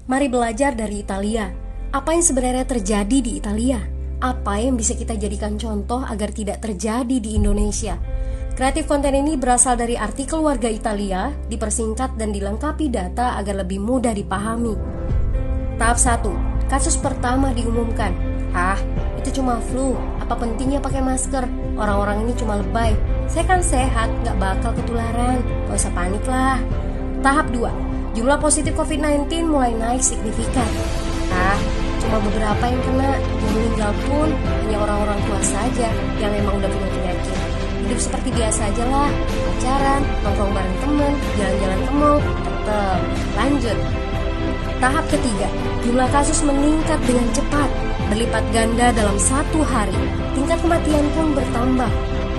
Mari belajar dari Italia. Apa yang sebenarnya terjadi di Italia? Apa yang bisa kita jadikan contoh agar tidak terjadi di Indonesia? Kreatif konten ini berasal dari artikel warga Italia, dipersingkat dan dilengkapi data agar lebih mudah dipahami. Tahap 1. Kasus pertama diumumkan. Itu cuma flu. Apa pentingnya pakai masker? Orang-orang ini cuma lebay. Saya kan sehat, gak bakal ketularan. Gak usah panik lah. Tahap 2. Jumlah positif COVID-19 mulai naik signifikan. Cuma beberapa yang kena. Yang meninggal pun hanya orang-orang tua saja yang memang udah punya penyakit. Hidup seperti biasa aja lah. Pacaran, nongkrong bareng temen, jalan-jalan ke mall. Tetep lanjut. Tahap ketiga. Jumlah kasus meningkat dengan cepat, berlipat ganda dalam 1 hari. Tingkat kematian pun bertambah.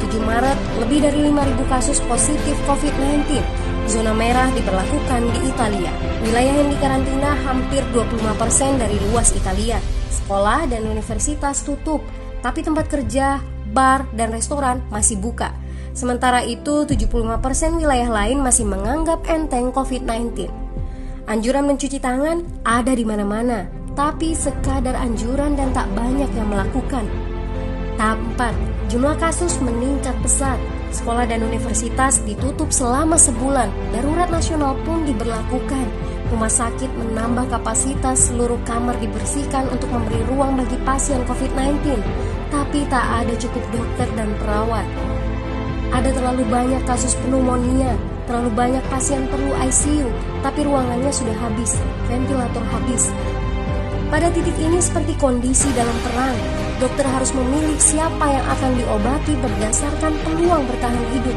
7 Maret, lebih dari 5.000 kasus positif COVID-19. Zona merah diberlakukan di Italia. Wilayah yang dikarantina hampir 25% dari luas Italia. Sekolah dan universitas tutup, tapi tempat kerja, bar, dan restoran masih buka. Sementara itu, 75% wilayah lain masih menganggap enteng COVID-19. Anjuran mencuci tangan ada di mana-mana, tapi sekadar anjuran dan tak banyak yang melakukan. Tahap 4. Jumlah kasus meningkat pesat. Sekolah dan universitas ditutup selama sebulan. Darurat nasional pun diberlakukan. Rumah sakit menambah kapasitas, seluruh kamar dibersihkan untuk memberi ruang bagi pasien COVID-19. Tapi tak ada cukup dokter dan perawat. Ada terlalu banyak kasus pneumonia, terlalu banyak pasien perlu ICU, tapi ruangannya sudah habis, ventilator habis. Pada titik ini seperti kondisi dalam perang. Dokter harus memilih siapa yang akan diobati berdasarkan peluang bertahan hidup.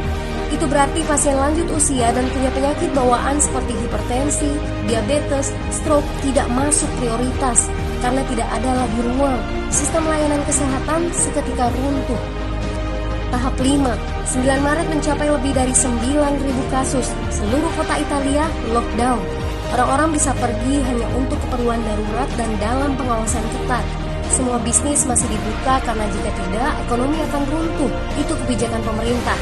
Itu berarti pasien lanjut usia dan punya penyakit bawaan seperti hipertensi, diabetes, stroke tidak masuk prioritas karena tidak ada lagi ruang. Sistem layanan kesehatan seketika runtuh. Tahap 5. 9 Maret mencapai lebih dari 9.000 kasus. Seluruh kota Italia lockdown. Orang-orang bisa pergi hanya untuk keperluan darurat dan dalam pengawasan ketat. Semua bisnis masih dibuka karena jika tidak, ekonomi akan runtuh. Itu kebijakan pemerintah.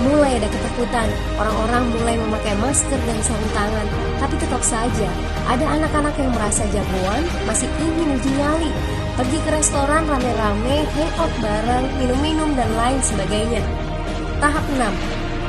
Mulai ada ketakutan, orang-orang mulai memakai masker dan sarung tangan. Tapi tetap saja, ada anak-anak yang merasa jagoan, masih ingin uji nyali. Pergi ke restoran rame-rame, hangout bareng, minum-minum dan lain sebagainya. Tahap 6.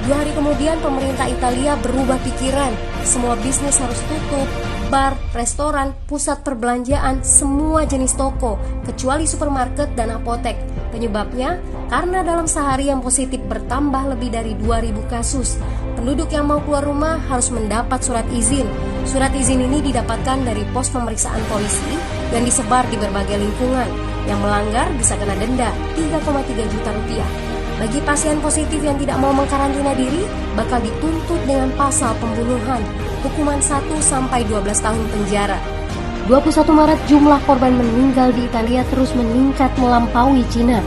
2 hari kemudian pemerintah Italia berubah pikiran. Semua bisnis harus tutup. Bar, restoran, pusat perbelanjaan, semua jenis toko, kecuali supermarket dan apotek. Penyebabnya, karena dalam sehari yang positif bertambah lebih dari 2.000 kasus. Penduduk yang mau keluar rumah harus mendapat surat izin. Surat izin ini didapatkan dari pos pemeriksaan polisi dan disebar di berbagai lingkungan. Yang melanggar bisa kena denda 3,3 juta rupiah. Bagi pasien positif yang tidak mau mengkarantina diri, bakal dituntut dengan pasal pembunuhan, hukuman 1-12 tahun penjara. 21 Maret jumlah korban meninggal di Italia terus meningkat melampaui Cina.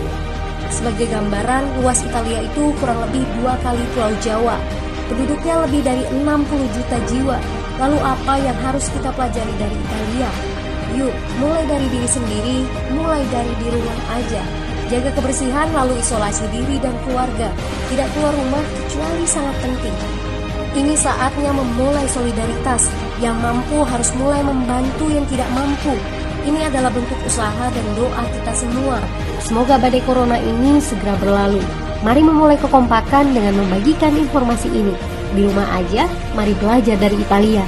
Sebagai gambaran, luas Italia itu kurang lebih 2 kali Pulau Jawa. Penduduknya lebih dari 60 juta jiwa. Lalu apa yang harus kita pelajari dari Italia? Yuk, mulai dari diri sendiri, mulai dari di rumah aja. Jaga kebersihan lalu isolasi diri dan keluarga. Tidak keluar rumah kecuali sangat penting. Ini saatnya memulai solidaritas. Yang mampu harus mulai membantu yang tidak mampu. Ini adalah bentuk usaha dan doa kita semua. Semoga badai corona ini segera berlalu. Mari memulai kekompakan dengan membagikan informasi ini. Di rumah aja, mari belajar dari Italia.